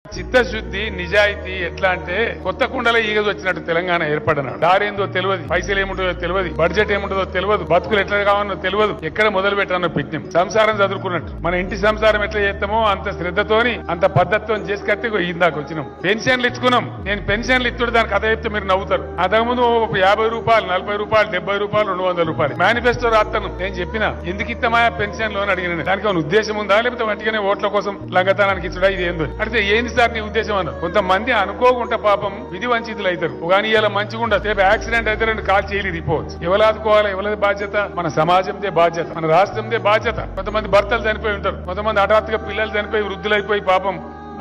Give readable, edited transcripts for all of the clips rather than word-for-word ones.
చిత్తశుద్ధి నిజాయితీ ఎట్లా అంటే కొత్త కుండల ఈగలు వచ్చినట్టు తెలంగాణ ఏర్పడినాడు. దారేందో తెలియదు, పైసలు ఏముంటుందో తెలియదు, బడ్జెట్ ఏముంటుందో తెలియదు, బతుకులు ఎట్లా కావాలో తెలియదు, ఎక్కడ మొదలు పెట్టానో పెట్టినాం. సంసారం చదువుకున్నట్టు మన ఇంటి సంసారం ఎట్లా చేస్తామో అంత శ్రద్ధతోని అంత పద్ధతితో చేసి కట్టి ఇందాక వచ్చినాం. పెన్షన్లు ఇచ్చుకున్నాం. నేను పెన్షన్లు ఇచ్చుడు దానికి కథ చెప్తే మీరు నవ్వుతారు. అంతకుముందు 50 రూపాయలు, 40 రూపాయలు, 70 రూపాయలు, 200 రూపాయలు మేనిఫెస్టో రాస్తాను. నేను చెప్పిన ఎందుకు ఇస్తామా పెన్షన్లు అని అడిగిన. దానికి ఏమైనా ఉద్దేశం ఉందా, లేకపోతే వంటిగానే ఓట్ల కోసం లంగతనానికి ఇచ్చుడా, ఇది ఏందో అడిగితే ఏంది సార్ నీ ఉద్దేశం అన్నారు. కొంతమంది అనుకోకుండా పాపం విధి వంచితులు అవుతారు. కానీ ఇలా మంచిగా రేపు యాక్సిడెంట్ అయితే రెండు కాల్ చేయలి రిపోర్ట్స్. ఎవరు ఆదుకోవాలి, ఎవరి బాధ్యత? మన సమాజందే బాధ్యత, మన రాష్ట్రందే బాధ్యత. కొంతమంది భర్తలు చనిపోయి ఉంటారు, కొంతమంది హఠాత్తుగా పిల్లలు చనిపోయి వృద్ధులైపోయి పాపం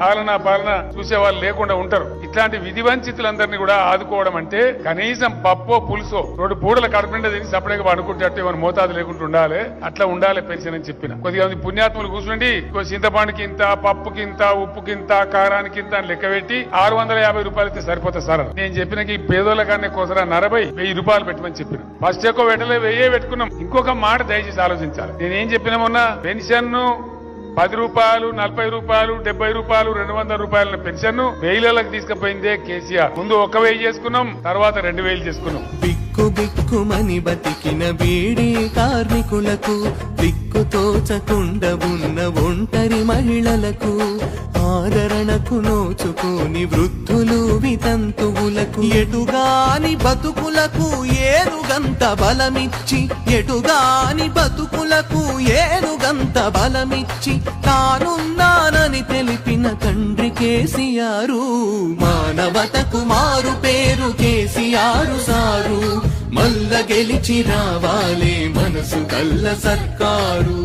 ఆలన పాలన చూసే వాళ్ళు లేకుండా ఉంటారు. ఇట్లాంటి విధి వంచితులందరినీ కూడా ఆదుకోవడం అంటే కనీసం పప్పో పులుసో 2 పూటల కడుపుండే తిని సపరేట్గా పడుకుంటే ఏమైనా మోతాదు లేకుండా ఉండాలి. అట్లా ఉండాలి పెన్షన్ అని చెప్పిన. కొద్దిగా మంది పుణ్యాత్ములు కూర్చుండి చింతపండుకి ఇంత, పప్పుకి ఇంత, ఉప్పుకింత, కారానికి ఇంత అని లెక్క పెట్టి 650 రూపాయలు ఇస్తే సరిపోతా సార్. నేను చెప్పిన ఈ పేదోళ్ళ కన్నా కోసరా 1000 రూపాయలు పెట్టమని చెప్పిన. ఫస్ట్ ఎక్కువ పెట్టలే, 1000 పెట్టుకున్నాం. ఇంకొక మాట దయచేసి ఆలోచించాలి. నేనేం చెప్పినా మొన్న పెన్షన్ 10 రూపాయలు, 40 రూపాయలు, 70 రూపాయలు, 200 రూపాయల పెన్షన్ 1000లకు తీసుకుపోయిందే కేసీఆర్. ముందు 1000 చేసుకున్నాం, తర్వాత 2000 చేసుకున్నాం. బిక్కు బిక్కుమని బతికిన బీడీ కార్మికులకు, దిక్కు తోచకుండా ఉన్న ఒంటరి మహిళలకు, ఆదరణకు నోచుకోని వృద్ధులు వితంతువులకు, ఎటుగాని బతుకులకు ఏనుగంత బలమిచ్చి, ఎటుగాని బతుకులకు ఏనుగంత బలమిచ్చి తానున్నానని తెలిపిన తండ్రి కేసీఆర్. మానవతకు మారు పేరు కేసీఆర్ సారు. మల్ల గెలిచి రావాలే మనసు కల్ల సర్కారు.